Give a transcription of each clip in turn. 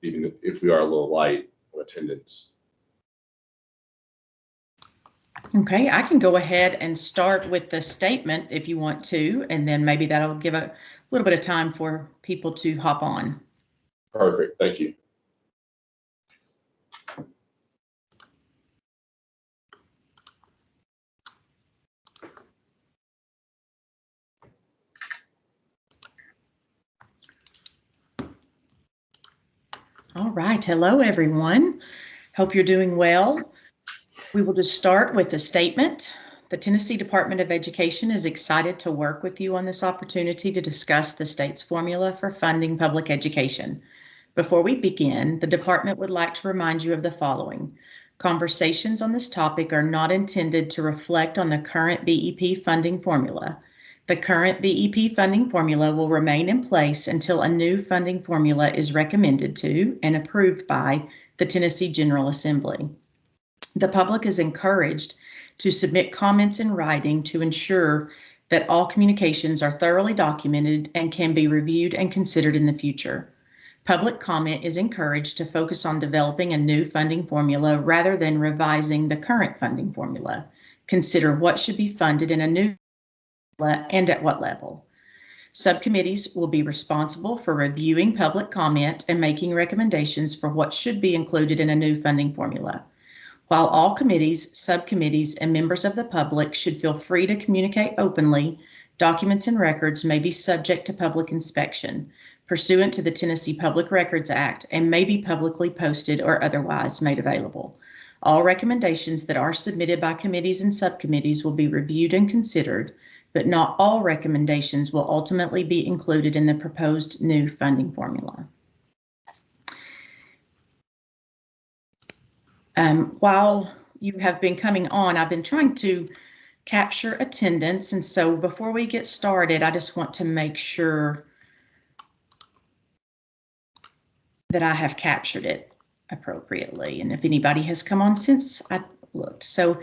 even if we are a little light on attendance. Okay, I can go ahead and start with the statement if you want to, and then maybe that'll give a little bit of time for people to hop on. Perfect, thank you. All right, hello everyone. Hope you're doing well. We will just start with a statement. The Tennessee Department of Education is excited to work with you on this opportunity to discuss the state's formula for funding public education. Before we begin, the department would like to remind you of the following. Conversations on this topic are not intended to reflect on the current BEP funding formula. The current BEP funding formula will remain in place until a new funding formula is recommended to and approved by the Tennessee General Assembly. The public is encouraged to submit comments in writing to ensure that all communications are thoroughly documented and can be reviewed and considered in the future. Public comment is encouraged to focus on developing a new funding formula rather than revising the current funding formula. Consider what should be funded in a new and at what level. Subcommittees will be responsible for reviewing public comment and making recommendations for what should be included in a new funding formula. While all committees, subcommittees, and members of the public should feel free to communicate openly, documents and records may be subject to public inspection pursuant to the Tennessee Public Records Act and may be publicly posted or otherwise made available. All recommendations that are submitted by committees and subcommittees will be reviewed and considered, but not all recommendations will ultimately be included in the proposed new funding formula. While you have been coming on, I've been trying to capture attendance, and so before we get started, I just want to make sure that I have captured it appropriately, and if anybody has come on since I looked. So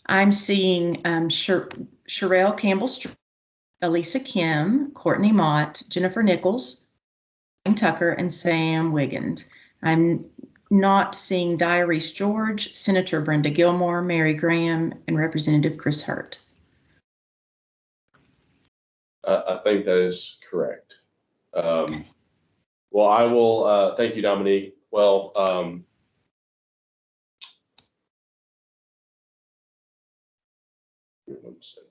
I'm seeing Sherelle Campbell, Elisa Kim, Courtney Mott, Jennifer Nichols, Wayne Tucker, and Sam Wigand. I'm not seeing Diaries George, Senator Brenda Gilmore, Mary Graham, and Representative Chris Hurt. I think that is correct. Okay. Well, I will, thank you, Dominique. Well, one second.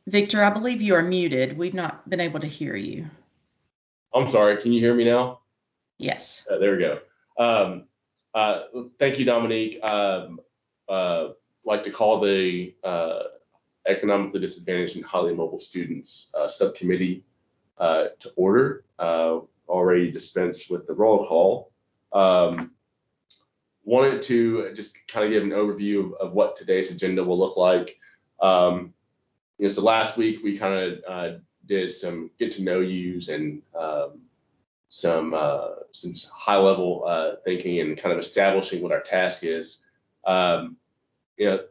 Victor, I believe you are muted. We've not been able to hear you. I'm sorry, can you hear me now? Yes. There we go. Thank you, Dominique. Like to call the Economically Disadvantaged and Highly Mobile Students Subcommittee to order. Already dispensed with the roll call. Wanted to just kind of give an overview of what today's agenda will look like. So last week we kind of did some get to know yous and some high level thinking and kind of establishing what our task is.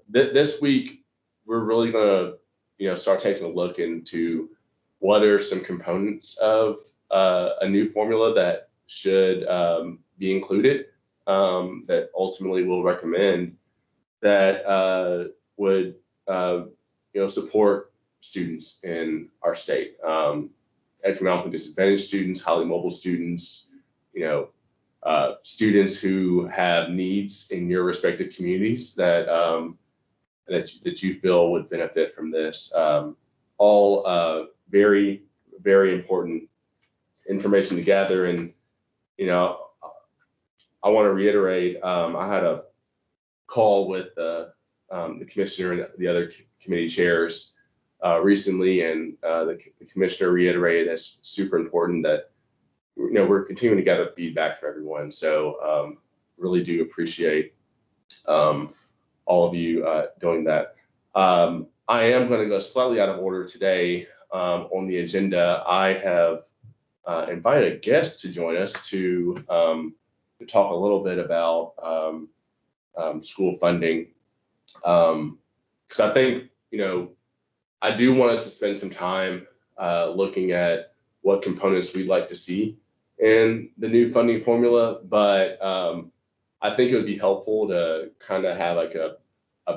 This week we're really going to start taking a look into what are some components of a new formula that should be included, that ultimately we'll recommend that would support students in our state, economically disadvantaged students, highly mobile students, students who have needs in your respective communities that that you feel would benefit from this. All very, very important information to gather. And I want to reiterate, I had a call with the commissioner and the other committee chairs recently, and the commissioner reiterated that's super important that we're continuing to gather feedback from everyone. So really do appreciate all of you doing that. I am going to go slightly out of order today on the agenda. I have invited a guest to join us to talk a little bit about school funding, because I think I do want us to spend some time looking at what components we'd like to see in the new funding formula, but I think it would be helpful to kind of have like a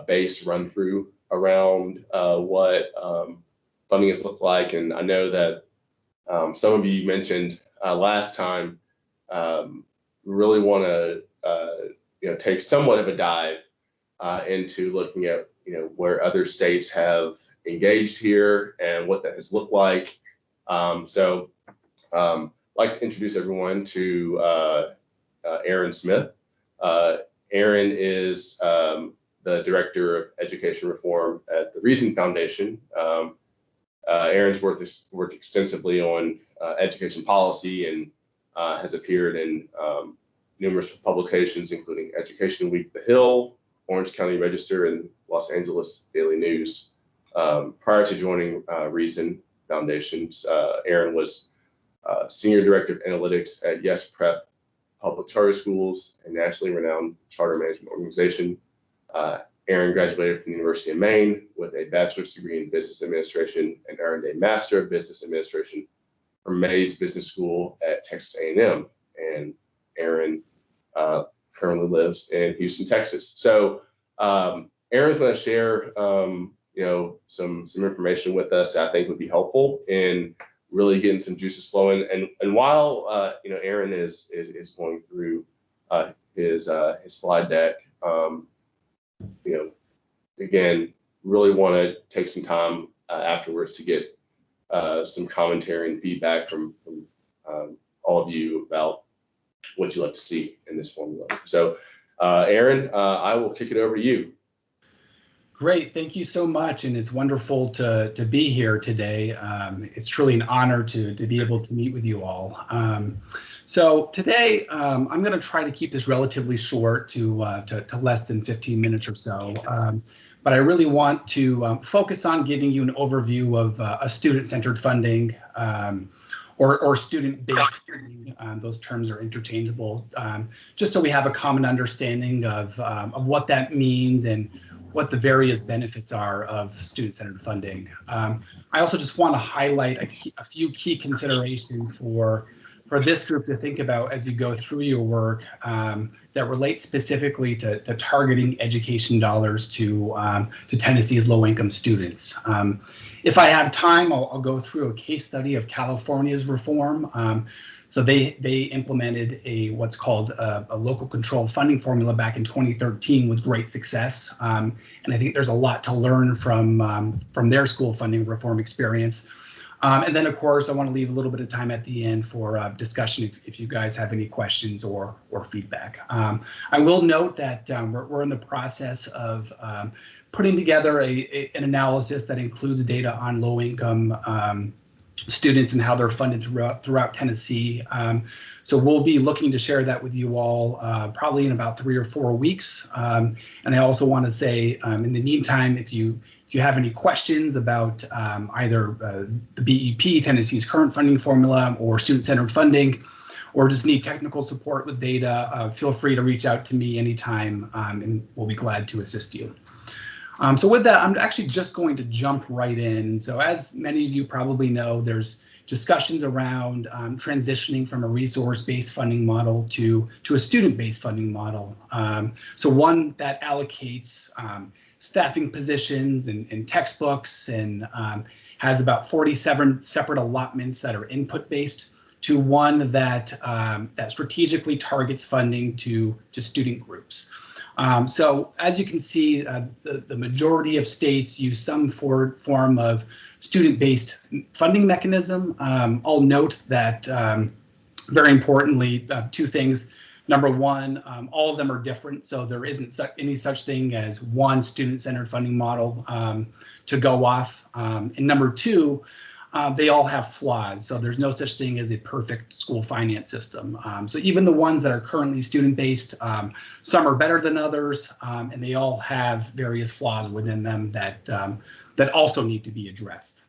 base run through around what funding has looked like. And I know that some of you mentioned last time really want to take somewhat of a dive into looking at where other states have engaged here and what that has looked like. So I'd like to introduce everyone to Aaron Smith. Aaron is the Director of Education Reform at the Reason Foundation. Aaron's worked extensively on education policy and has appeared in numerous publications, including Education Week, The Hill, Orange County Register, and Los Angeles Daily News. Prior to joining Reason Foundations, Aaron was Senior Director of Analytics at Yes Prep Public Charter Schools, a nationally renowned charter management organization. Aaron graduated from the University of Maine with a bachelor's degree in business administration and earned a master of business administration from Mays Business School at Texas A&M. And Aaron currently lives in Houston, Texas. So Aaron's going to share some information with us that I think would be helpful in really getting some juices flowing. And while Aaron is going through his slide deck, again, really want to take some time afterwards to get some commentary and feedback from all of you about what you'd like to see in this formula. So Aaron, I will kick it over to you. Great, thank you so much, and it's wonderful to be here today. It's truly an honor to be able to meet with you all. So today, I'm going to try to keep this relatively short to less than 15 minutes or so. But I really want to focus on giving you an overview of a student-centered funding or student-based funding. Those terms are interchangeable, just so we have a common understanding of what that means and what the various benefits are of student-centered funding. I also just want to highlight a few key considerations for this group to think about as you go through your work that relate specifically to targeting education dollars to Tennessee's low-income students. If I have time, I'll go through a case study of California's reform. So they implemented what's called a local control funding formula back in 2013 with great success. And I think there's a lot to learn from their school funding reform experience. And then, of course, I want to leave a little bit of time at the end for discussion if you guys have any questions or feedback. I will note that we're in the process of putting together an analysis that includes data on low-income students and how they're funded throughout Tennessee. So we'll be looking to share that with you all probably in about 3 or 4 weeks. And I also want to say, in the meantime, if you have any questions about either the BEP, Tennessee's current funding formula, or student-centered funding, or just need technical support with data, feel free to reach out to me anytime, and we'll be glad to assist you. So with that, I'm actually just going to jump right in. So as many of you probably know, there's discussions around transitioning from a resource-based funding model to a student-based funding model. So one that allocates staffing positions and textbooks and has about 47 separate allotments that are input-based, to one that strategically targets funding to student groups. So as you can see, the majority of states use some form of student-based funding mechanism. I'll note that, very importantly, 2 things. Number one, all of them are different, so there isn't any such thing as one student-centered funding model to go off. And number two, they all have flaws, so there's no such thing as a perfect school finance system. So even the ones that are currently student-based, some are better than others, and they all have various flaws within them that also need to be addressed.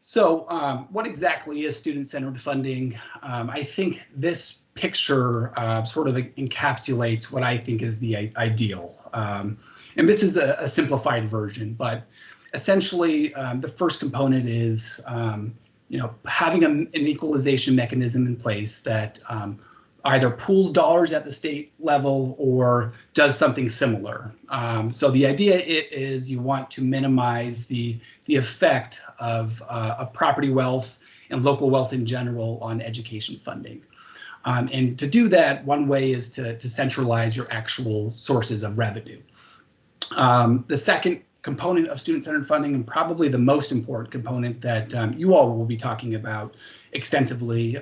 So what exactly is student-centered funding? I think this picture sort of encapsulates what I think is the ideal. And this is a simplified version, but essentially the first component is having an equalization mechanism in place that either pools dollars at the state level or does something similar. So the idea is you want to minimize the effect of property wealth and local wealth in general on education funding. And to do that, one way is to centralize your actual sources of revenue. The second component of student-centered funding, and probably the most important component that you all will be talking about extensively,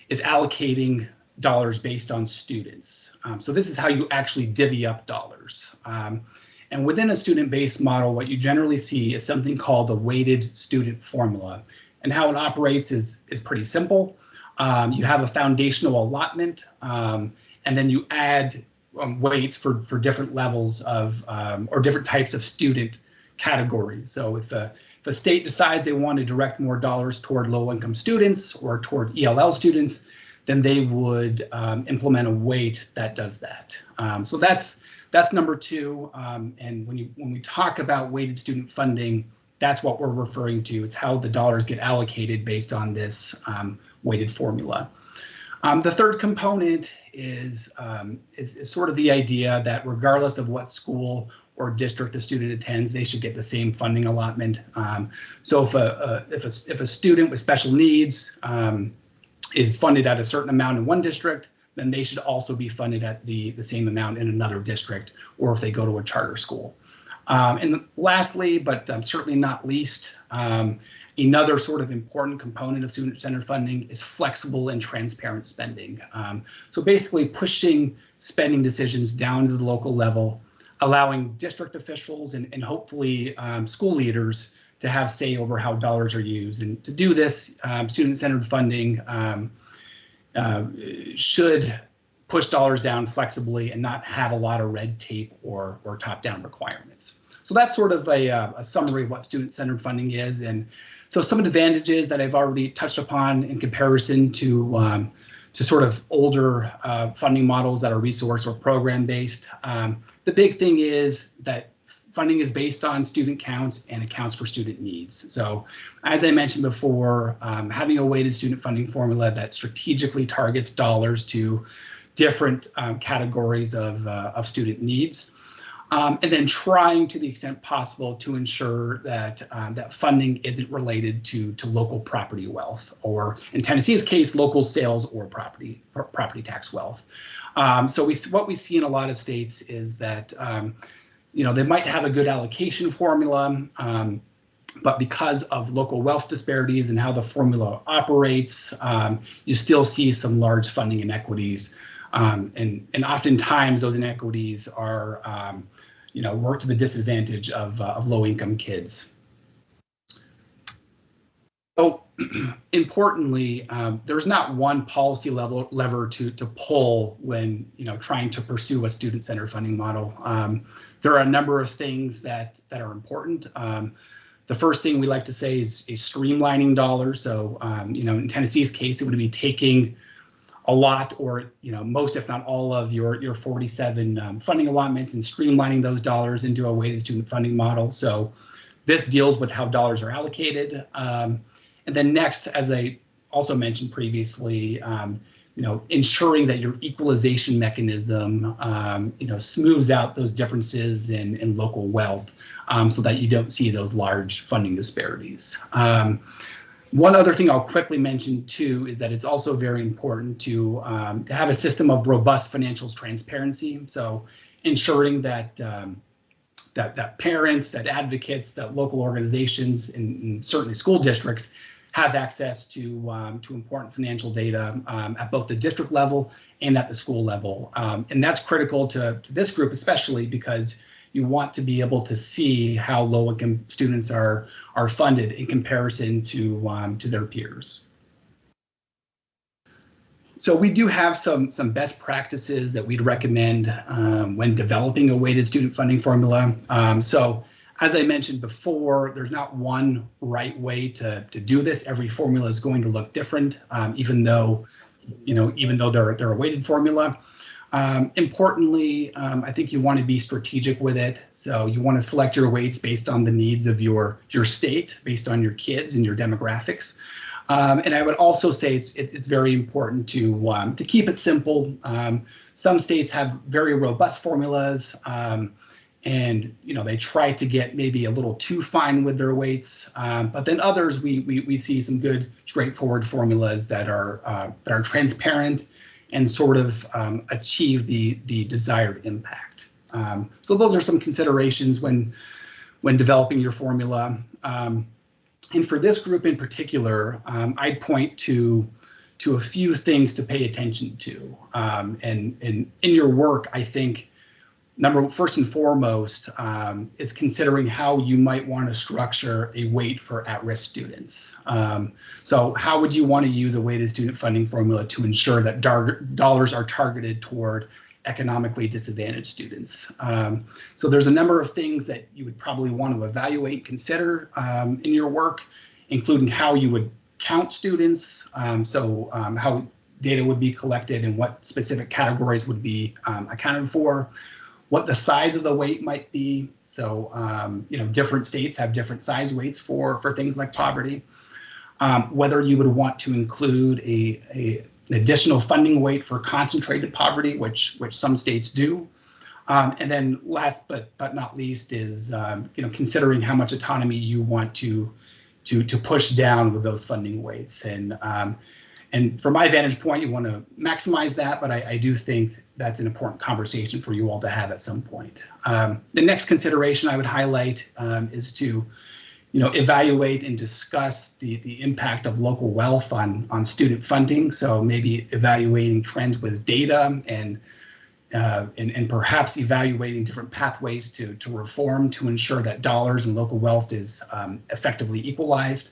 is allocating dollars based on students. So this is how you actually divvy up dollars. And within a student-based model, what you generally see is something called a weighted student formula. And how it operates is pretty simple. You have a foundational allotment, and then you add weights for different levels of or different types of student categories. So if a state decides they want to direct more dollars toward low-income students or toward ELL students, then they would implement a weight that does that. So that's number two. And when we talk about weighted student funding, that's what we're referring to. It's how the dollars get allocated based on this weighted formula. The third component is sort of the idea that regardless of what school or district a student attends, they should get the same funding allotment. So if a student with special needs is funded at a certain amount in one district, then they should also be funded at the same amount in another district, or if they go to a charter school. And lastly, but certainly not least, another sort of important component of student-centered funding is flexible and transparent spending. So basically pushing spending decisions down to the local level, allowing district officials and hopefully school leaders to have say over how dollars are used. And to do this, student-centered funding should push dollars down flexibly and not have a lot of red tape or top-down requirements. So that's sort of a summary of what student-centered funding is. And so some advantages that I've already touched upon in comparison to sort of older funding models that are resource or program-based. The big thing is that funding is based on student counts and accounts for student needs. So as I mentioned before, having a weighted student funding formula that strategically targets dollars to different categories of student needs. And then trying to the extent possible to ensure that that funding isn't related to local property wealth, or in Tennessee's case, local sales or property tax wealth. So what we see in a lot of states is that they might have a good allocation formula, but because of local wealth disparities and how the formula operates, you still see some large funding inequities. And oftentimes those inequities are work to the disadvantage of low-income kids. So importantly, there's not one policy lever to pull when trying to pursue a student-centered funding model. There are a number of things that are important. The first thing we like to say is streamlining dollars. So in Tennessee's case, it would be taking a lot, or most, if not all, of your 47 funding allotments and streamlining those dollars into a weighted student funding model. So this deals with how dollars are allocated. And then next, as I also mentioned previously, ensuring that your equalization mechanism, smooths out those differences in local wealth, so that you don't see those large funding disparities. One other thing I'll quickly mention too is that it's also very important to have a system of robust financial transparency. So ensuring that that parents, that advocates, that local organizations, and certainly school districts have access to important financial data at both the district level and at the school level. And that's critical to this group, especially because you want to be able to see how low-income students are funded in comparison to their peers. So we do have some best practices that we'd recommend when developing a weighted student funding formula. So as I mentioned before, there's not one right way to do this. Every formula is going to look different, even though they're a weighted formula. Importantly, I think you want to be strategic with it. So you want to select your weights based on the needs of your state, based on your kids and your demographics. And I would also say it's very important to keep it simple. Some states have very robust formulas, and they try to get maybe a little too fine with their weights. But then others, we see some good straightforward formulas that are transparent and sort of achieve the desired impact. So those are some considerations when developing your formula. And for this group in particular, I'd point to a few things to pay attention to. And in your work, I think first and foremost is considering how you might want to structure a weight for at-risk students. So how would you want to use a weighted student funding formula to ensure that dollars are targeted toward economically disadvantaged students? So there's a number of things that you would probably want to evaluate and consider in your work, including how you would count students, how data would be collected and what specific categories would be accounted for, what the size of the weight might be. So different states have different size weights for things like poverty. Whether you would want to include an additional funding weight for concentrated poverty, which some states do. And then last but not least is considering how much autonomy you want to push down with those funding weights. And from my vantage point, you want to maximize that, but I do think that's an important conversation for you all to have at some point. The next consideration I would highlight is to evaluate and discuss the impact of local wealth on student funding. So maybe evaluating trends with data and perhaps evaluating different pathways to reform to ensure that dollars and local wealth is effectively equalized.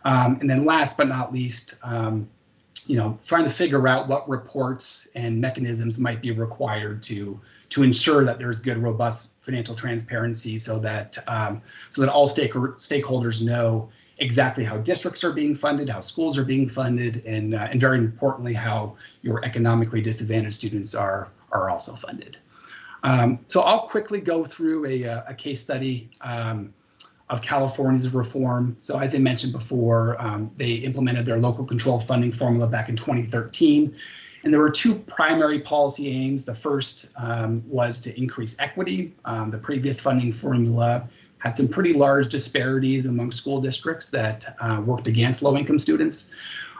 And then last but not least, trying to figure out what reports and mechanisms might be required to ensure that there's good, robust financial transparency, so that all stakeholders know exactly how districts are being funded, how schools are being funded, and very importantly, how your economically disadvantaged students are also funded. So I'll quickly go through a case study of California's reform. So as I mentioned before, they implemented their local control funding formula back in 2013. And there were two primary policy aims. The first was to increase equity. The previous funding formula had some pretty large disparities among school districts that worked against low-income students.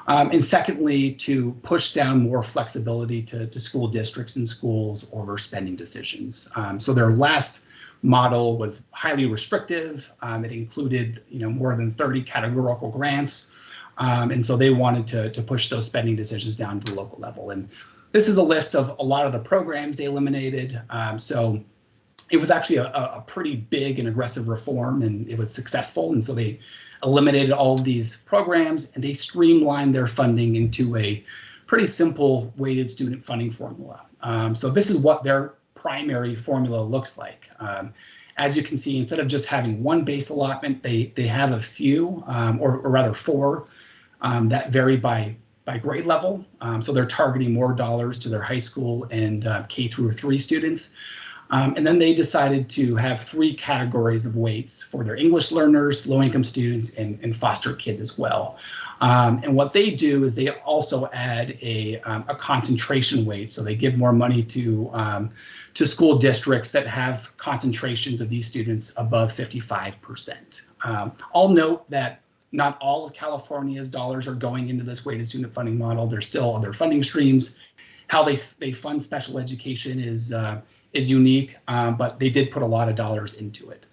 And secondly, to push down more flexibility to school districts and schools over spending decisions. So their last model was highly restrictive. It included more than 30 categorical grants. And so they wanted to push those spending decisions down to the local level. And this is a list of a lot of the programs they eliminated. So it was actually a pretty big and aggressive reform, and it was successful. And so they eliminated all of these programs, and they streamlined their funding into a pretty simple weighted student funding formula. So this is what their primary formula looks like. As you can see, instead of just having one base allotment, they have a few, or rather four, that vary by grade level. So they're targeting more dollars to their high school and K-3 students. And then they decided to have three categories of weights for their English learners, low-income students, and foster kids as well. And what they do is they also add a concentration weight. So they give more money to school districts that have concentrations of these students above 55%. I'll note that not all of California's dollars are going into this weighted student funding model. There's still other funding streams. How they fund special education is unique, but they did put a lot of dollars into it.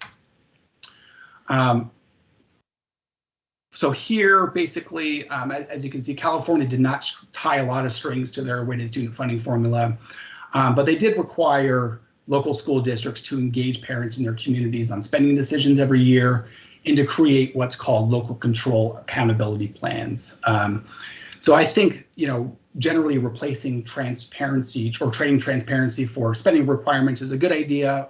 So here, basically, as you can see, California did not tie a lot of strings to their weighted student funding formula, but they did require local school districts to engage parents in their communities on spending decisions every year and to create what's called local control accountability plans. So I think, generally replacing transparency or trading transparency for spending requirements is a good idea.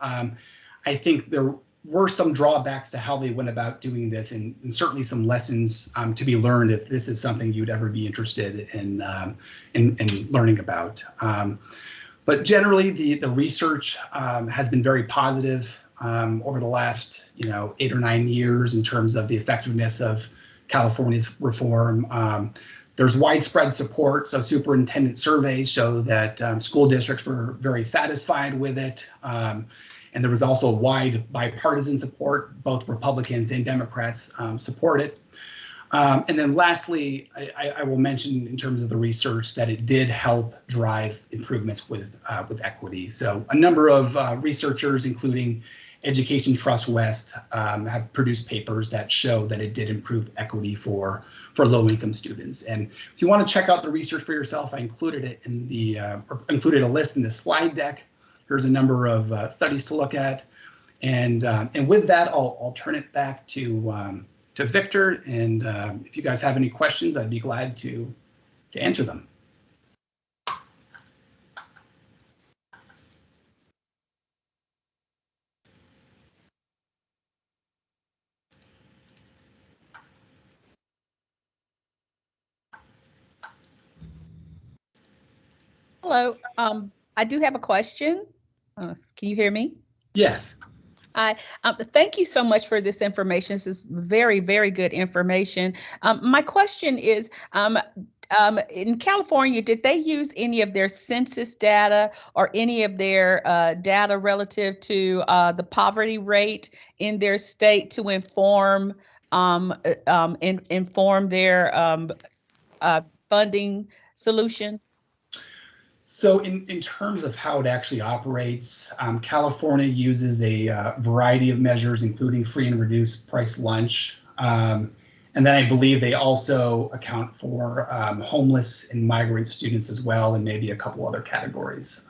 I think there were some drawbacks to how they went about doing this, and certainly some lessons to be learned if this is something you'd ever be interested in learning about. But generally, the research has been very positive over the last 8 or 9 years in terms of the effectiveness of California's reform. There's widespread support, so superintendent surveys show that school districts were very satisfied with it. And there was also wide bipartisan support. Both Republicans and Democrats support it. And then lastly, I will mention in terms of the research that it did help drive improvements with equity. So a number of researchers, including Education Trust West, have produced papers that show that it did improve equity for low-income students. And if you want to check out the research for yourself, I included it in included a list in the slide deck. Here's a number of studies to look at, and with that, I'll turn it back to Victor. And if you guys have any questions, I'd be glad to answer them. Hello, I do have a question. Can you hear me? Yes. Thank you so much for this information. This is very, very good information. My question is, in California, did they use any of their census data or any of their data relative to the poverty rate in their state to inform their funding solution? So in terms of how it actually operates, California uses a variety of measures, including free and reduced price lunch. And then I believe they also account for homeless and migrant students as well, and maybe a couple other categories.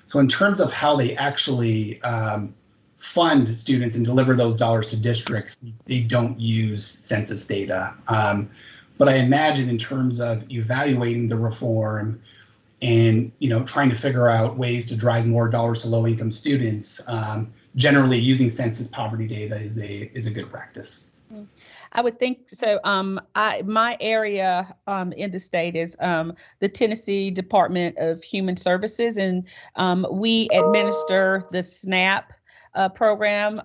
So in terms of how they actually fund students and deliver those dollars to districts, they don't use census data. But I imagine in terms of evaluating the reform and trying to figure out ways to drive more dollars to low-income students, generally using census poverty data is a good practice. I would think so. My area in the state is the Tennessee Department of Human Services, and we administer the SNAP program,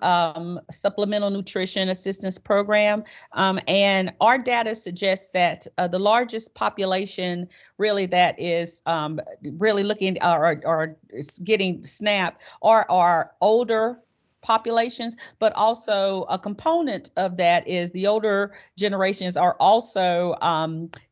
Supplemental Nutrition Assistance Program. And our data suggests that the largest population really that is really looking or is getting SNAP are older populations, but also a component of that is the older generations are also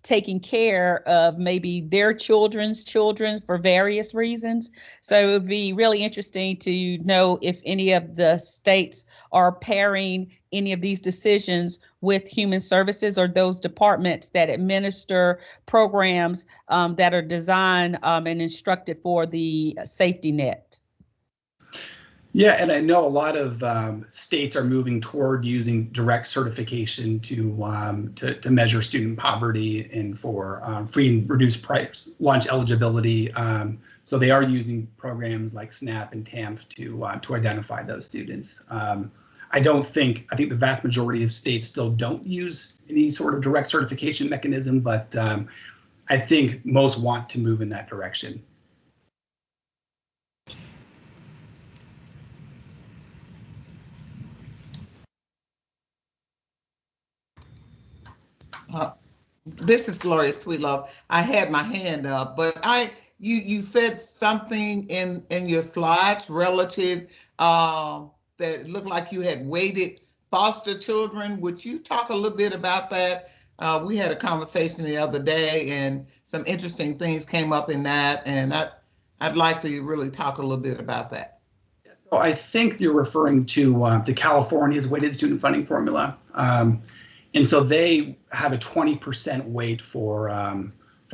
taking care of maybe their children's children for various reasons. So it would be really interesting to know if any of the states are pairing any of these decisions with human services or those departments that administer programs that are designed and instructed for the safety net. Yeah, and I know a lot of states are moving toward using direct certification to measure student poverty and for free and reduced price lunch eligibility. So they are using programs like SNAP and TAMF to identify those students. I think the vast majority of states still don't use any sort of direct certification mechanism, but I think most want to move in that direction. This is Gloria Sweetlove. I had my hand up, but you said something in your slides relative that looked like you had weighted foster children. Would you talk a little bit about that? We had a conversation the other day, and some interesting things came up in that, and I'd like for you to really talk a little bit about that. So I think you're referring to California's weighted student funding formula. And so they have a 20% weight for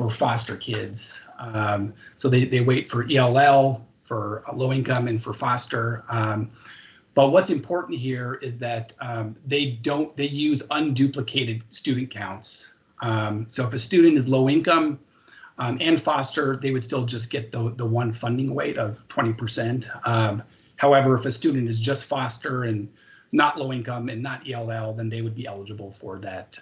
foster kids. So they weight for ELL, for low income, and for foster. But what's important here is that they use unduplicated student counts. So if a student is low income and foster, they would still just get the one funding weight of 20%. However, if a student is just foster and not low income and not ELL, then they would be eligible for that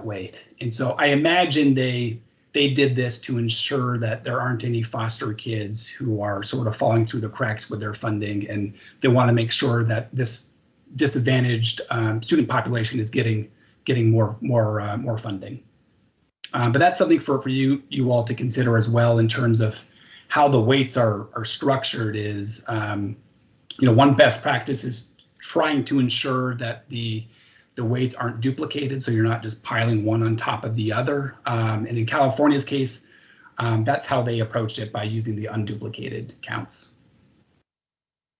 weight. And so I imagine they did this to ensure that there aren't any foster kids who are sort of falling through the cracks with their funding, and they want to make sure that this disadvantaged student population is getting more funding. But that's something for you all to consider as well in terms of how the weights are structured. Is one best practice is trying to ensure that the weights aren't duplicated, so you're not just piling one on top of the other. And in California's case, that's how they approached it, by using the unduplicated counts.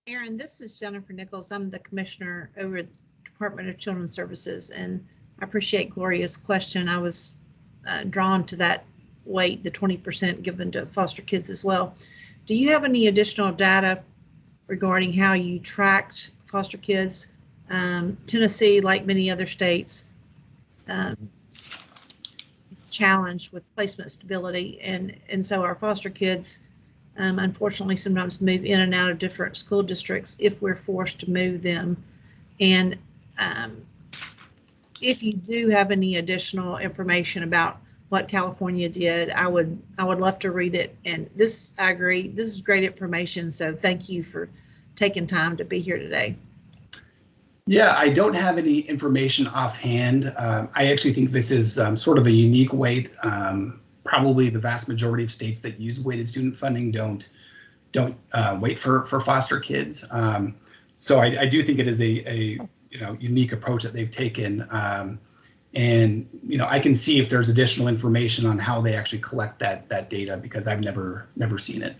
Aaron, this is Jennifer Nichols. I'm the commissioner over the Department of Children's Services, and I appreciate Gloria's question. I was drawn to that weight, the 20% given to foster kids as well. Do you have any additional data regarding how you tracked foster kids? Tennessee, like many other states, challenged with placement stability, and so our foster kids unfortunately sometimes move in and out of different school districts if we're forced to move them. And if you do have any additional information about what California did, I would love to read it. And this, I agree, this is great information, so thank you for taking time to be here today. Yeah, I don't have any information offhand. I actually think this is sort of a unique weight. Probably the vast majority of states that use weighted student funding don't wait for foster kids. So I do think it is a unique approach that they've taken. And I can see if there's additional information on how they actually collect that data, because I've never seen it.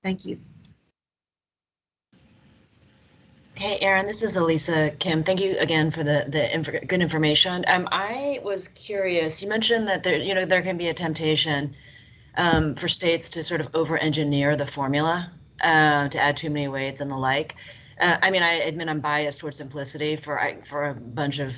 Thank you. Hey, Aaron, this is Elisa Kim. Thank you again for the good information. I was curious, you mentioned that there can be a temptation for states to sort of over-engineer the formula, to add too many weights and the like. I mean, I admit I'm biased towards simplicity for a bunch of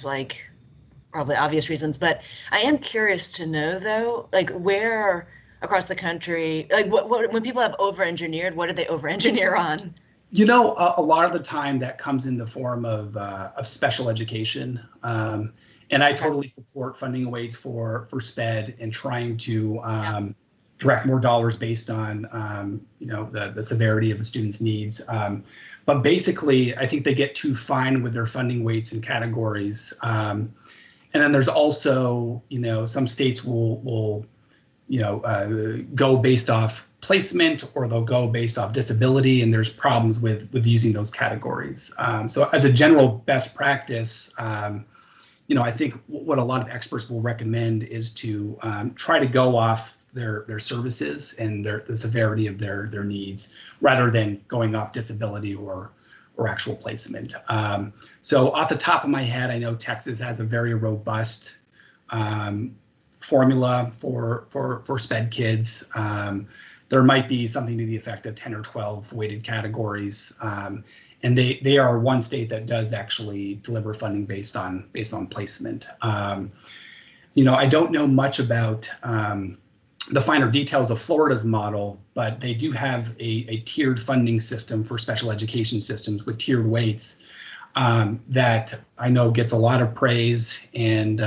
probably obvious reasons, but I am curious to know though, where across the country, what when people have over-engineered, what did they over-engineer on? A lot of the time that comes in the form of special education. And I totally support funding weights for SPED and trying to direct more dollars based on, the severity of the student's needs. But basically, I think they get too fine with their funding weights and categories. And then there's also, some states will go based off placement, or they'll go based off disability, and there's problems with using those categories. So as a general best practice, I think what a lot of experts will recommend is to try to go off their services and the severity of their needs, rather than going off disability or actual placement. So off the top of my head, I know Texas has a very robust formula for SPED kids. There might be something to the effect of 10 or 12 weighted categories. And they are one state that does actually deliver funding based on placement. I don't know much about the finer details of Florida's model, but they do have a tiered funding system for special education systems with tiered weights that I know gets a lot of praise and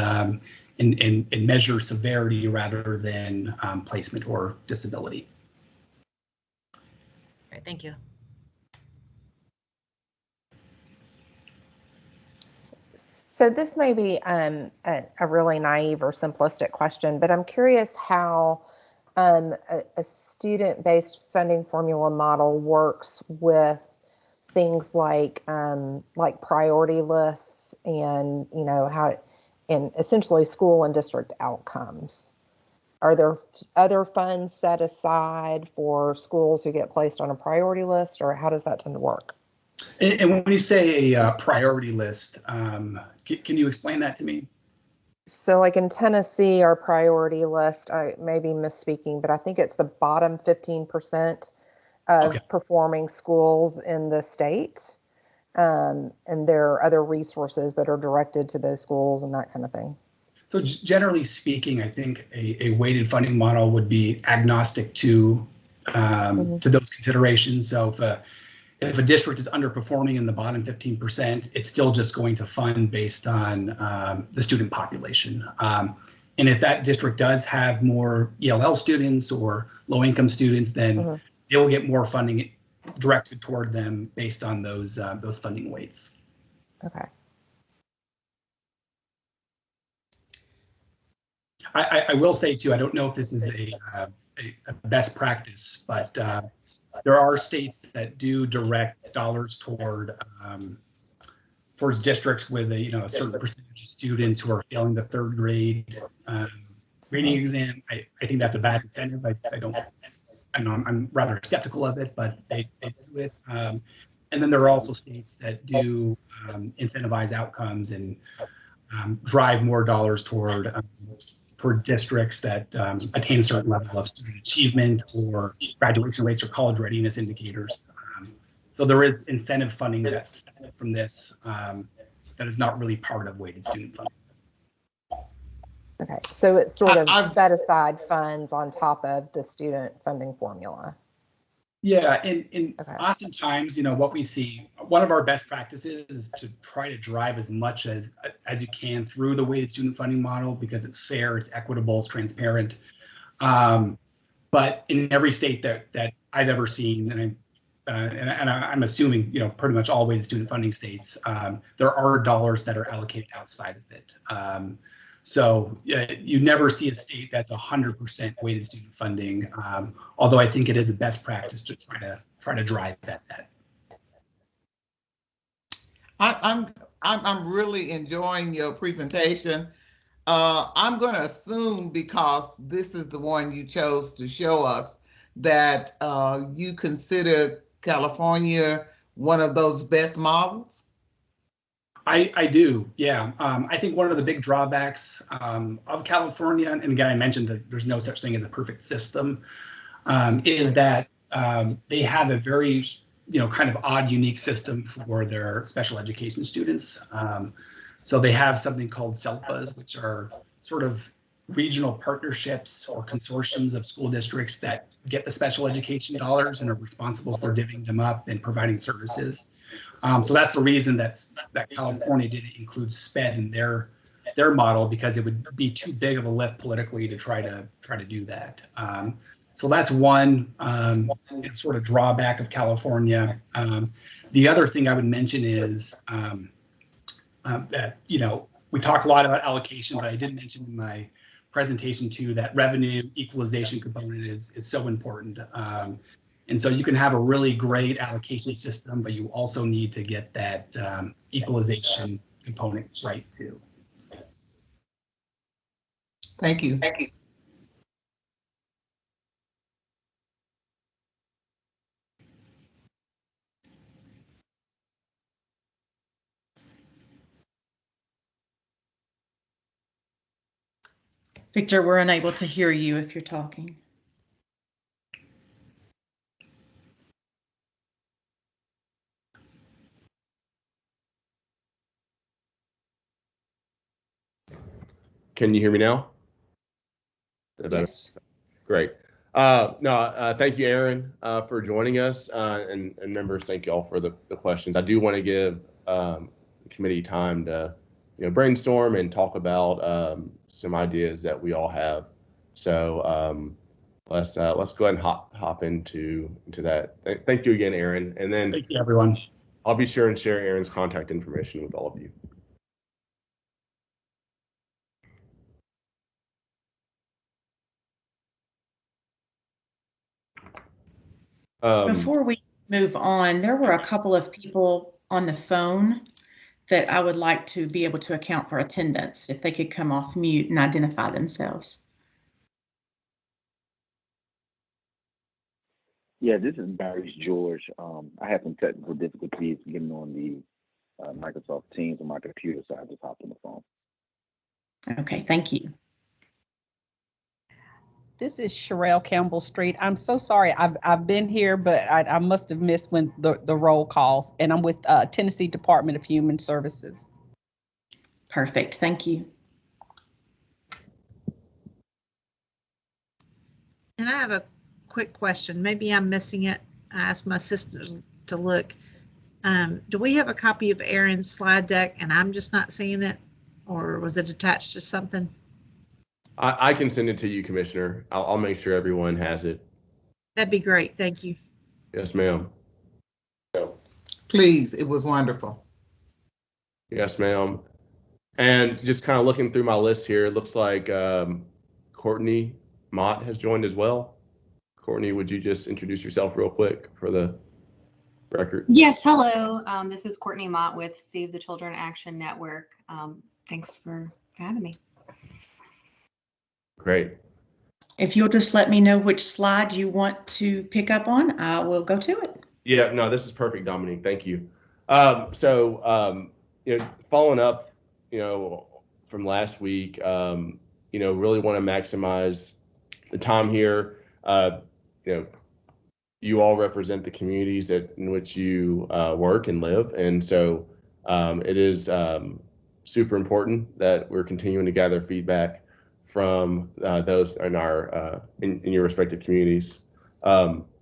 measure severity rather than placement or disability. Right, thank you. So this may be a really naive or simplistic question, but I'm curious how a student-based funding formula model works with things like priority lists and and essentially school and district outcomes. Are there other funds set aside for schools who get placed on a priority list, or how does that tend to work? And when you say a priority list, can you explain that to me? So like in Tennessee, our priority list, I may be misspeaking, but I think it's the bottom 15% of Okay. performing schools in the state. And there are other resources that are directed to those schools and that kind of thing. So generally speaking, I think a weighted funding model would be agnostic to those considerations. So if a district is underperforming in the bottom 15%, it's still just going to fund based on the student population. And if that district does have more ELL students or low-income students, then they will get more funding directed toward them based on those funding weights. Okay. I will say too, I don't know if this is a best practice, but there are states that do direct dollars towards districts with a certain percentage of students who are failing the third grade reading exam. I think that's a bad incentive. I'm rather skeptical of it, but they do it. And then there are also states that do incentivize outcomes and drive more dollars toward for districts that attain a certain level of student achievement or graduation rates or college readiness indicators. So there is incentive funding that's separate from this that is not really part of weighted student funding. Okay, so it's sort of set aside funds on top of the student funding formula. Yeah, and oftentimes, what we see, one of our best practices is to try to drive as much as you can through the weighted student funding model because it's fair, it's equitable, it's transparent. But in every state that I've ever seen, and I'm assuming, pretty much all weighted student funding states, there are dollars that are allocated outside of it. So you never see a state that's 100% weighted student funding, although I think it is a best practice to try to drive that. I'm really enjoying your presentation. I'm going to assume, because this is the one you chose to show us, that you consider California one of those best models. I do, yeah. I think one of the big drawbacks of California, and again, I mentioned that there's no such thing as a perfect system, is that they have a very, kind of odd, unique system for their special education students. So they have something called SELPAs, which are sort of regional partnerships or consortiums of school districts that get the special education dollars and are responsible for divvying them up and providing services. So that's the reason that California didn't include SPED in their model, because it would be too big of a lift politically to try to do that. So that's one sort of drawback of California. The other thing I would mention is that we talk a lot about allocation, but I did mention in my presentation too that revenue equalization component is so important. And so you can have a really great allocation system, but you also need to get that equalization component right too. Thank you. Thank you. Victor, we're unable to hear you if you're talking. Can you hear me now? Yes. Great. Thank you, Aaron, for joining us, and members, thank you all for the questions. I do want to give the committee time to brainstorm and talk about some ideas that we all have. So let's go ahead and hop into that. Thank you again, Aaron, and then thank you, everyone. I'll be sure and share Aaron's contact information with all of you. Before we move on, there were a couple of people on the phone that I would like to be able to account for attendance, if they could come off mute and identify themselves. Yeah, this is Barry's George. I had some technical difficulties getting on the Microsoft Teams on my computer, so I just hopped on the phone. Okay, thank you. This is Sherelle Campbell Street. I'm so sorry. I've been here, but I must have missed when the roll calls, and I'm with Tennessee Department of Human Services. Perfect, thank you. And I have a quick question. Maybe I'm missing it. I asked my sisters to look. Do we have a copy of Aaron's slide deck and I'm just not seeing it? Or was it attached to something? I can send it to you, Commissioner. I'll make sure everyone has it. That'd be great. Thank you. Yes, ma'am. Please, it was wonderful. Yes, ma'am. And just kind of looking through my list here, it looks like Courtney Mott has joined as well. Courtney, would you just introduce yourself real quick for the record? Yes, hello. This is Courtney Mott with Save the Children Action Network. Thanks for having me. Great. If you'll just let me know which slide you want to pick up on, I will go to it. Yeah, no, this is perfect, Dominique. Thank you. Following up, from last week, really want to maximize the time here. You all represent the communities in which you work and live, and so it is super important that we're continuing to gather feedback from those in our in your respective communities.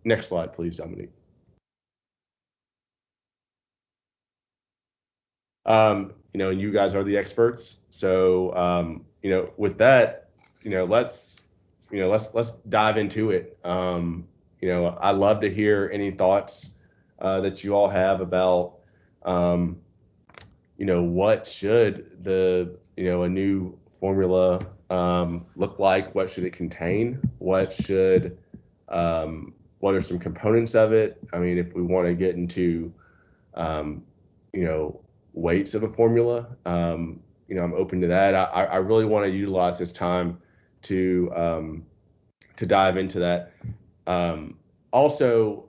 Next slide, please, Dominique. You guys are the experts. So, with that, let's dive into it. I'd love to hear any thoughts that you all have about, what should a new formula look like? What should it contain? What are some components of it? I mean, if we want to get into, weights of a formula, I'm open to that. I really want to utilize this time to dive into that. Also,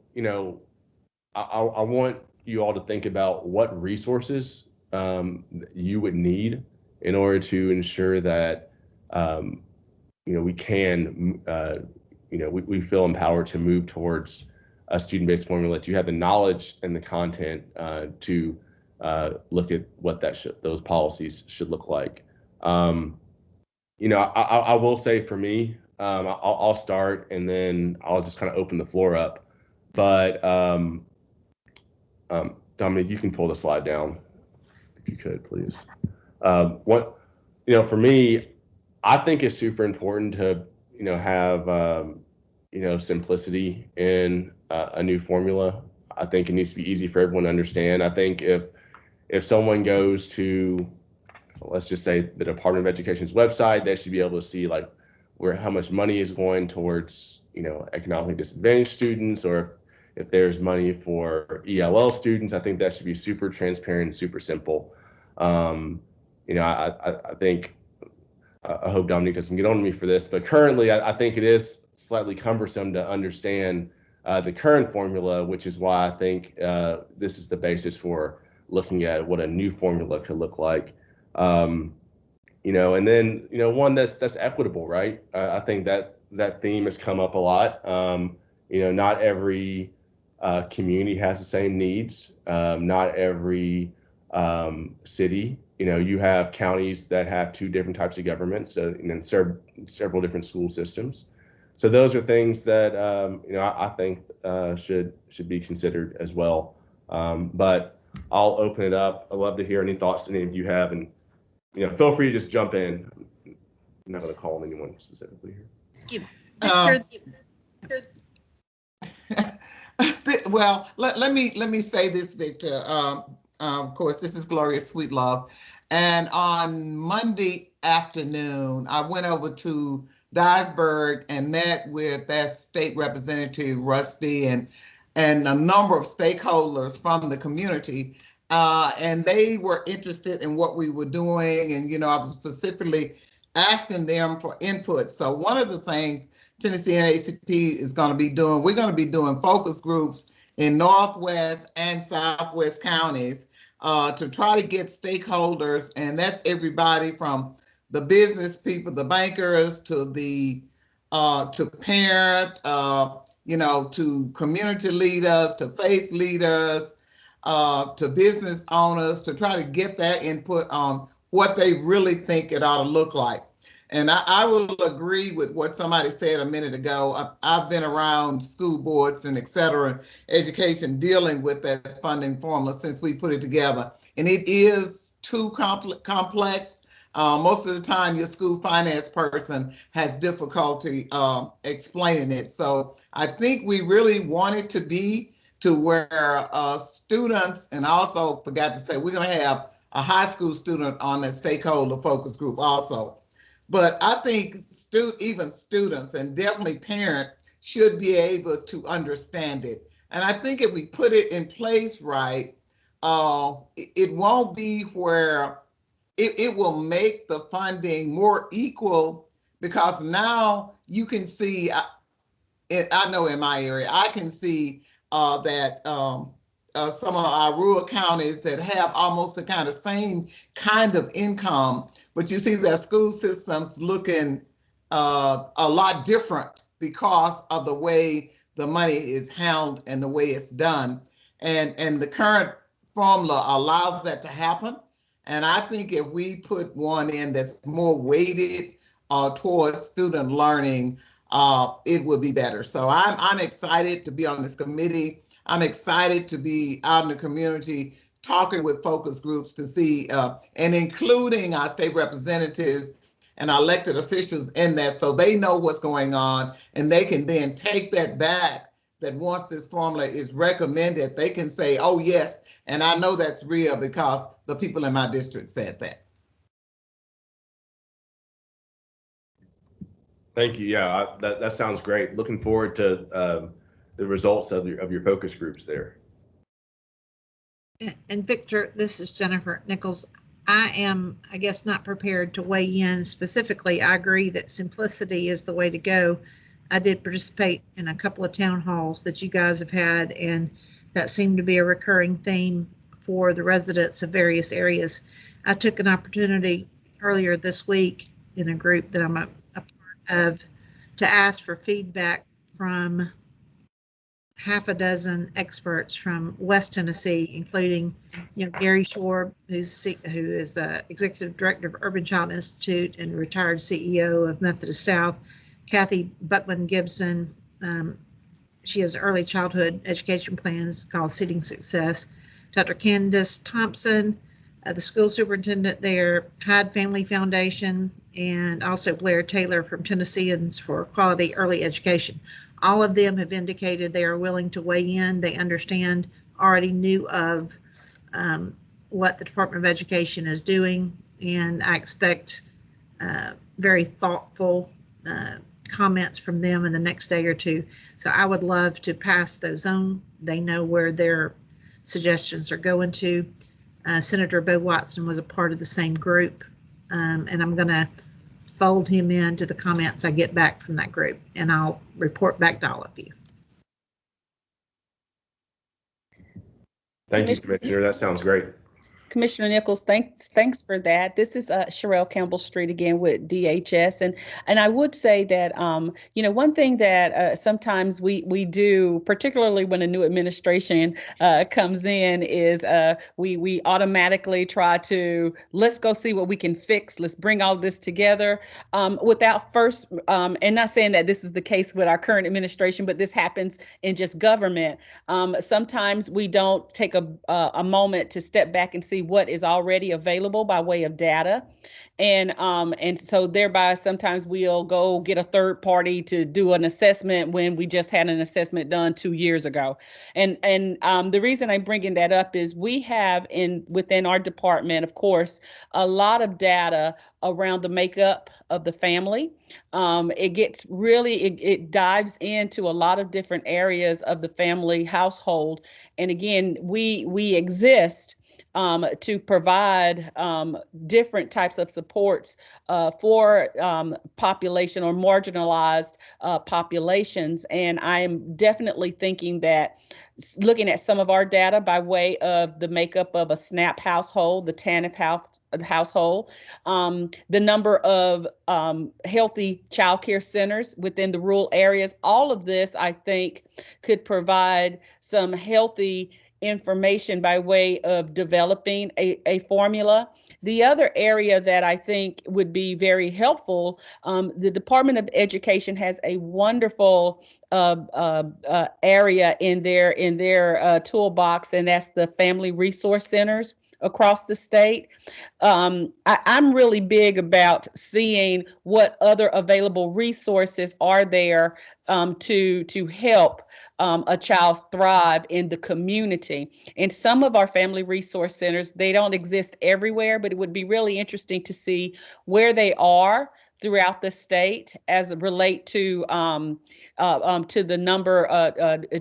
I want you all to think about what resources you would need in order to ensure that we can we feel empowered to move towards a student-based formula, that you have the knowledge and the content to look at what those policies should look like. I will say for me, I'll start and then I'll just kind of open the floor up. But Dominique, you can pull the slide down if you could, please. For me, I think it's super important to have simplicity in a new formula. I think it needs to be easy for everyone to understand. I think if someone goes to, let's just say, the Department of Education's website, they should be able to see how much money is going towards economically disadvantaged students, or if there's money for ELL students. I think that should be super transparent and super simple. I think, I hope Dominique doesn't get on me for this, but currently I think it is slightly cumbersome to understand the current formula, which is why I think this is the basis for looking at what a new formula could look like. And then one that's equitable, right? I think that theme has come up a lot. Not every community has the same needs. Not every city. You have counties that have two different types of government, so several different school systems. So those are things that I think should be considered as well. But I'll open it up. I'd love to hear any thoughts any of you have, and feel free to just jump in. I'm not going to call on anyone specifically here. Well, let me say this, Victor. Of course, this is Gloria Sweetlove. And on Monday afternoon, I went over to Dyersburg and met with that state representative, Rusty, and a number of stakeholders from the community. And they were interested in what we were doing. And, I was specifically asking them for input. So one of the things Tennessee NAACP is going to be doing, we're going to be doing focus groups in Northwest and Southwest counties to try to get stakeholders, and that's everybody from the business people, the bankers, to the to parent, to community leaders, to faith leaders, to business owners, to try to get their input on what they really think it ought to look like. And I will agree with what somebody said a minute ago. I've been around school boards and et cetera, education, dealing with that funding formula since we put it together. And it is too complex. Most of the time, your school finance person has difficulty explaining it. So I think we really want it to be to where students, and also forgot to say, we're going to have a high school student on that stakeholder focus group also. But I think even students and definitely parents should be able to understand it. And I think if we put it in place right, it won't be where it will make the funding more equal, because now you can see, I know in my area, I can see that some of our rural counties that have almost the kind of same kind of income, but you see their school systems looking a lot different because of the way the money is handled and the way it's done. And the current formula allows that to happen. And I think if we put one in that's more weighted towards student learning, it will be better. So I'm excited to be on this committee. I'm excited to be out in the community talking with focus groups to see, and including our state representatives and our elected officials in that, so they know what's going on and they can then take that back, that once this formula is recommended, they can say, oh yes, and I know that's real because the people in my district said that. Thank you. Yeah, that sounds great. Looking forward to the results of your focus groups there. And Victor, this is Jennifer Nichols. I am, I guess, not prepared to weigh in specifically. I agree that simplicity is the way to go. I did participate in a couple of town halls that you guys have had, and that seemed to be a recurring theme for the residents of various areas. I took an opportunity earlier this week in a group that I'm a part of to ask for feedback from half a dozen experts from West Tennessee, including, Gary Shore, who is the executive director of Urban Child Institute and retired CEO of Methodist South, Kathy Buckman Gibson. She has early childhood education plans called Seeding Success. Dr. Candace Thompson, the school superintendent there, Hyde Family Foundation, and also Blair Taylor from Tennesseans for Quality Early Education. All of them have indicated they are willing to weigh in. They understand, already knew of what the Department of Education is doing, and I expect very thoughtful comments from them in the next day or two. So I would love to pass those on. They know where their suggestions are going to. Senator Bo Watson was a part of the same group, and I'm going to fold him into the comments I get back from that group, and I'll report back to all of you. Thank you, Commissioner. That sounds great. Commissioner Nichols, thanks for that. This is Sherelle Campbell Street again with DHS, and I would say that one thing that sometimes we do, particularly when a new administration comes in, is we automatically try to, let's go see what we can fix. Let's bring all this together without first, and not saying that this is the case with our current administration, but this happens in just government. Sometimes we don't take a moment to step back and see what is already available by way of data. And so thereby sometimes we'll go get a third party to do an assessment when we just had an assessment done 2 years ago. And the reason I'm bringing that up is we have within our department, of course, a lot of data around the makeup of the family. It gets really, it dives into a lot of different areas of the family household. And again, we exist to provide different types of supports for population or marginalized populations. And I am definitely thinking that looking at some of our data by way of the makeup of a SNAP household, the TANF household, the number of healthy childcare centers within the rural areas, all of this, I think, could provide some healthy information by way of developing a formula. The other area that I think would be very helpful, the Department of Education has a wonderful area in their toolbox, and that's the Family Resource Centers across the state. I'm really big about seeing what other available resources are there to help a child thrive in the community. And some of our family resource centers, they don't exist everywhere, but it would be really interesting to see where they are throughout the state as it relate to the number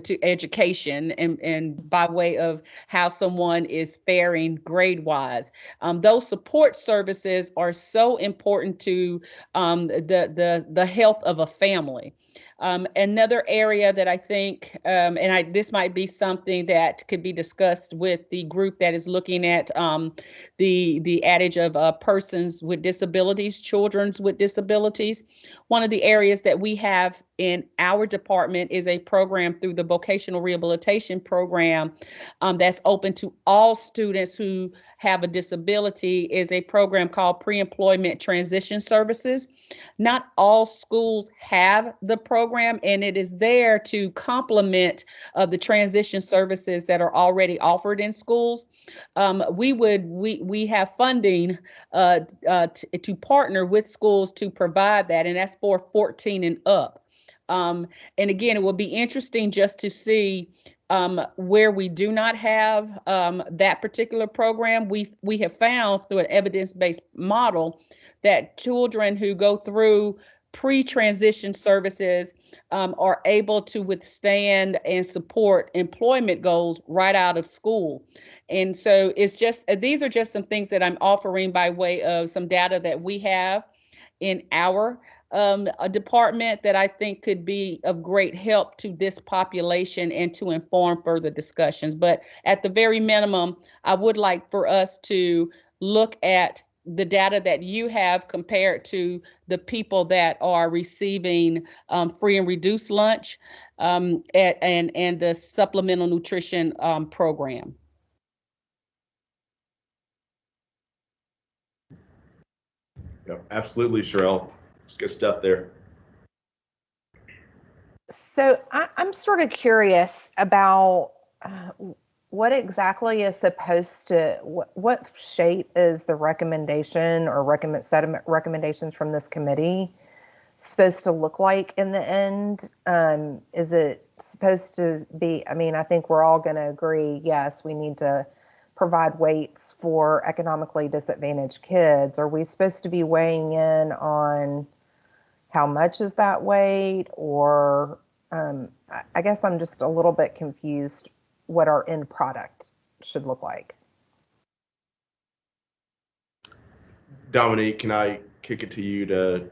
to education and by way of how someone is faring grade wise. Those support services are so important to the health of a family. Another area that I think, this might be something that could be discussed with the group that is looking at the adage of persons with disabilities, children with disabilities. One of the areas that we have in our department is a program through the vocational rehabilitation program that's open to all students who have a disability, is a program called Pre-Employment Transition Services. Not all schools have the program, and it is there to complement the transition services that are already offered in schools. We have funding to partner with schools to provide that, and that's for 14 and up. And again, it will be interesting just to see where we do not have that particular program. We have found through an evidence-based model that children who go through pre-transition services are able to withstand and support employment goals right out of school. And so these are just some things that I'm offering by way of some data that we have in our a department that I think could be of great help to this population and to inform further discussions. But at the very minimum, I would like for us to look at the data that you have compared to the people that are receiving free and reduced lunch and the supplemental nutrition program. Yep, absolutely, Sherelle. It's good stuff there. So I'm sort of curious about what exactly is supposed to, what shape is the recommendation or set of recommendations from this committee supposed to look like in the end? Is it supposed to be, I think we're all going to agree, yes, we need to provide weights for economically disadvantaged kids. Are we supposed to be weighing in on how much is that weight? Or I guess I'm just a little bit confused what our end product should look like. Dominique, can I kick it to you to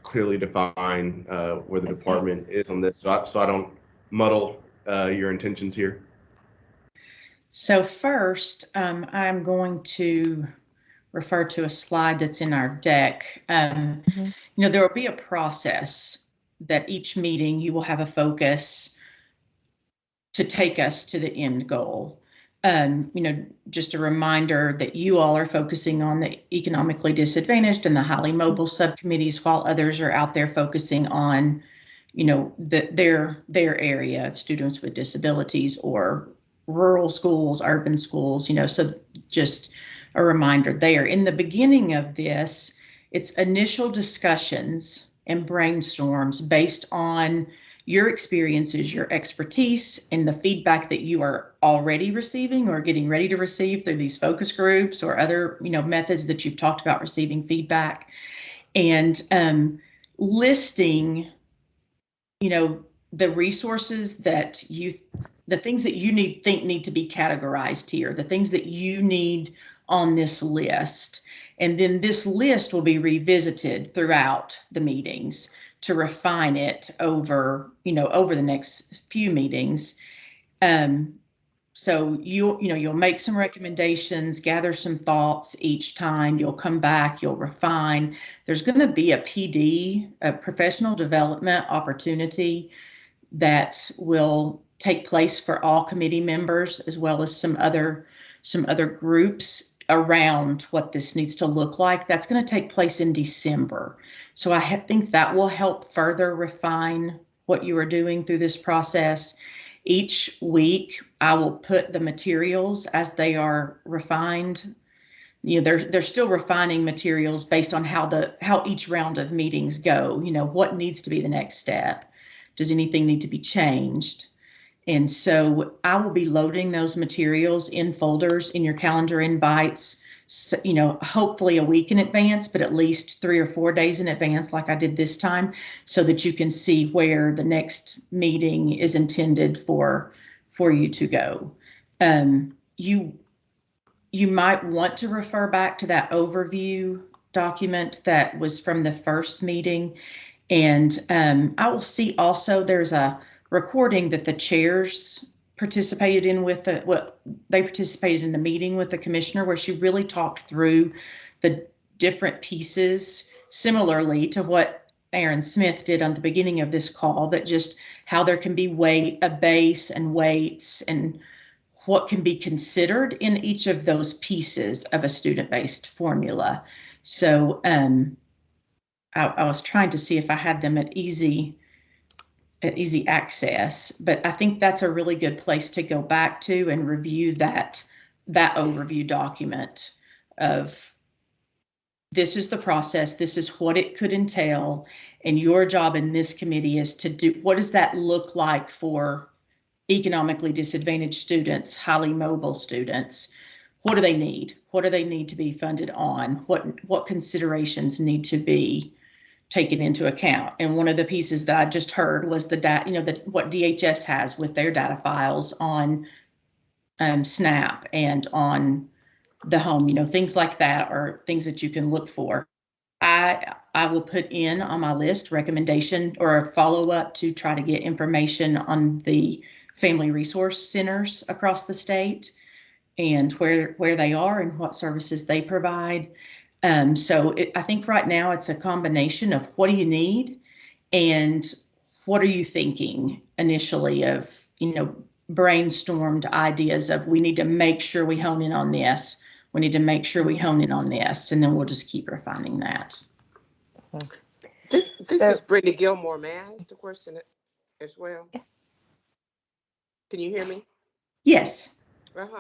clearly define where the department is on this, so I don't muddle your intentions here? So first, I'm going to refer to a slide that's in our deck. There will be a process that each meeting you will have a focus to take us to the end goal. Just a reminder that you all are focusing on the economically disadvantaged and the highly mobile subcommittees, while others are out there focusing on, their area of students with disabilities or rural schools, urban schools, so just a reminder there. In the beginning of this, it's initial discussions and brainstorms based on your experiences, your expertise, and the feedback that you are already receiving or getting ready to receive through these focus groups or other, methods that you've talked about receiving feedback, and listing, the resources that the things that you think need to be categorized here, the things that you need on this list. And then this list will be revisited throughout the meetings to refine it over the next few meetings. So you'll make some recommendations, gather some thoughts each time. You'll come back, you'll refine. There's going to be a PD, a professional development opportunity that will take place for all committee members, as well as some other groups around what this needs to look like. That's going to take place in December. So I think that will help further refine what you are doing through this process. Each week, I will put the materials as they are refined. They're still refining materials based on how each round of meetings go. What needs to be the next step? Does anything need to be changed? And so I will be loading those materials in folders in your calendar invites, hopefully a week in advance, but at least 3 or 4 days in advance, like I did this time, so that you can see where the next meeting is intended for you to go. You might want to refer back to that overview document that was from the first meeting. And I will see also there's a recording that the chairs participated in they participated in the meeting with the commissioner, where she really talked through the different pieces, similarly to what Aaron Smith did on the beginning of this call, but just how there can be a base and weights and what can be considered in each of those pieces of a student-based formula. So I was trying to see if I had them at easy access, but I think that's a really good place to go back to and review that overview document of this is the process, this is what it could entail, and your job in this committee is to do, what does that look like for economically disadvantaged students, highly mobile students? What do they need? What do they need to be funded on? What considerations need to be taken into account? And one of the pieces that I just heard was what DHS has with their data files on SNAP and on the home, things like that are things that you can look for. I will put in on my list recommendation or a follow-up to try to get information on the family resource centers across the state and where they are and what services they provide. So I think right now it's a combination of what do you need and what are you thinking initially of, brainstormed ideas of we need to make sure we hone in on this. We need to make sure we hone in on this, and then we'll just keep refining that. This is Brittany Gilmore. May I ask the question as well? Can you hear me? Yes.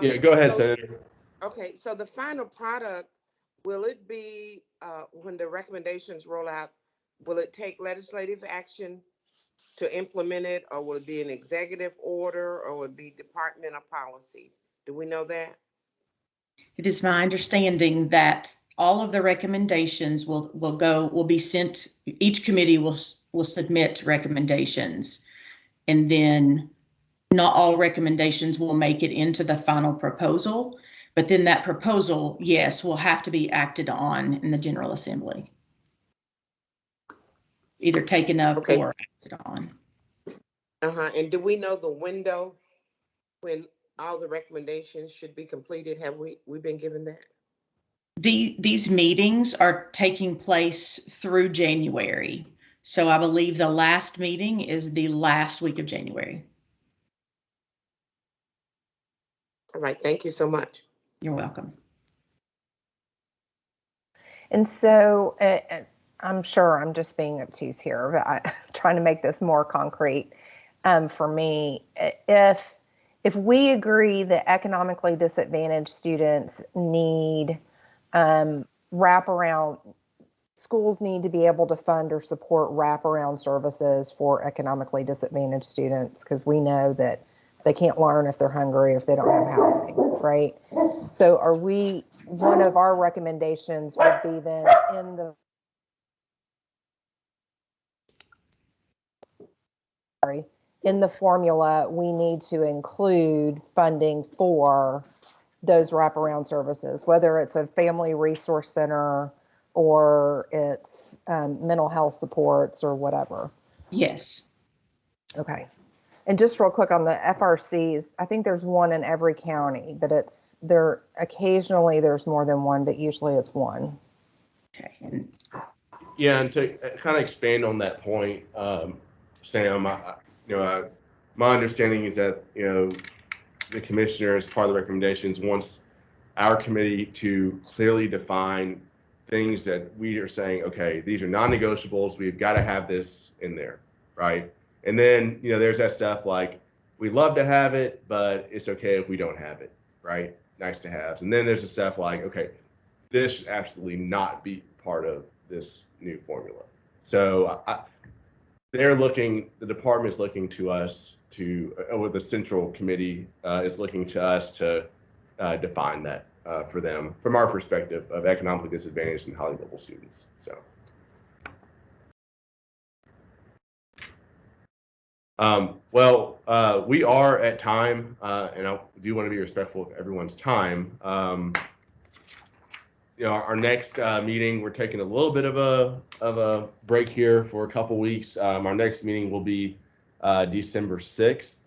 Yeah, go ahead, Senator. Okay, so the final product, will it be, when the recommendations roll out, will it take legislative action to implement it, or will it be an executive order, or will it be departmental policy? Do we know that? It is my understanding that all of the recommendations will be sent. Each committee will submit recommendations, and then not all recommendations will make it into the final proposal. But then that proposal, yes, will have to be acted on in the General Assembly, either taken up or acted on. And do we know the window when all the recommendations should be completed? Have we been given that? These meetings are taking place through January. So I believe the last meeting is the last week of January. All right, thank you so much. You're welcome. And so I'm sure I'm just being obtuse here, but I'm trying to make this more concrete for me. If we agree that economically disadvantaged students need wraparound, schools need to be able to fund or support wraparound services for economically disadvantaged students, because we know that they can't learn if they're hungry, if they don't have housing, right? So one of our recommendations would be then in the formula, we need to include funding for those wraparound services, whether it's a family resource center or it's mental health supports or whatever. Yes. Okay. And just real quick on the FRCs, I think there's one in every county, but it's there occasionally there's more than one, but usually it's one. Okay. Yeah, and to kind of expand on that point, Sam, my understanding is that, the commissioner, as part of the recommendations, wants our committee to clearly define things that we are saying, okay, these are non-negotiables. We've got to have this in there, right? And then, there's that stuff like, we love to have it, but it's okay if we don't have it, right? Nice to have. And then there's the stuff like, okay, this should absolutely not be part of this new formula. So the department is looking to us or the central committee is looking to us to define that for them from our perspective of economically disadvantaged and highly mobile students. So. We are at time, and I do want to be respectful of everyone's time. Our next meeting, we're taking a little bit of a break here for a couple weeks. Our next meeting will be December 6th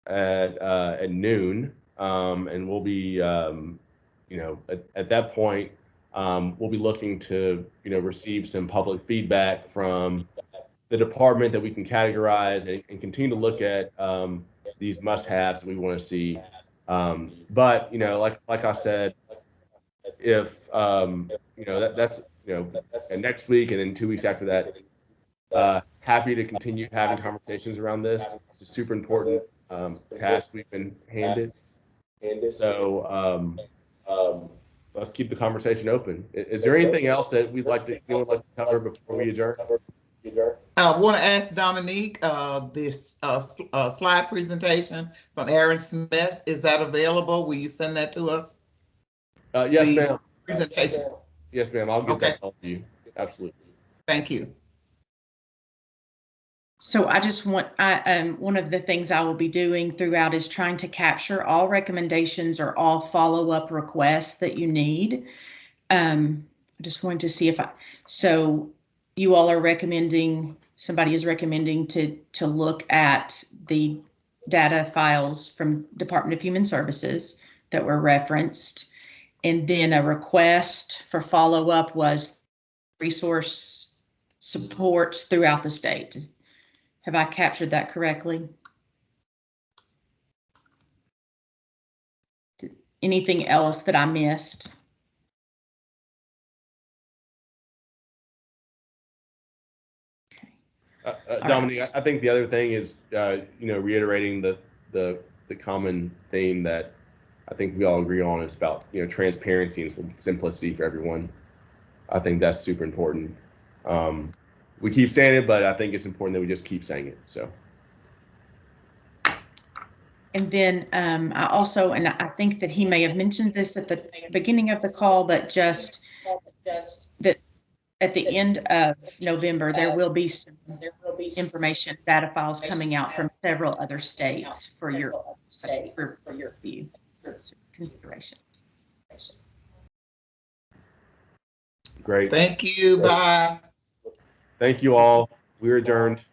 at noon, and we'll be, at that point, we'll be looking to, receive some public feedback from the department that we can categorize and continue to look at these must-haves that we want to see. But like I said, if that's and next week and then 2 weeks after that, happy to continue having conversations around this. It's a super important task we've been handed. So let's keep the conversation open. Is there anything else that we'd like to cover before we adjourn? I want to ask Dominique, this slide presentation from Aaron Smith, is that available? Will you send that to us? Yes, ma'am. Presentation. Yes, ma'am. I'll get that to you. Absolutely. Thank you. So I just want, one of the things I will be doing throughout is trying to capture all recommendations or all follow-up requests that you need. I just wanted to see so you all are recommending, somebody is recommending to look at the data files from Department of Human Services that were referenced. And then a request for follow-up was resource supports throughout the state. Have I captured that correctly? Anything else that I missed? Dominique, I think the other thing is, reiterating the common theme that I think we all agree on is about, transparency and simplicity for everyone. I think that's super important. We keep saying it, but I think it's important that we just keep saying it. So. And then I also, and I think that he may have mentioned this at the beginning of the call, but just that at the end of November, there will be some information, data files coming out from several other states for your view, consideration. Great. Thank you. Bye. Thank you all. We're adjourned.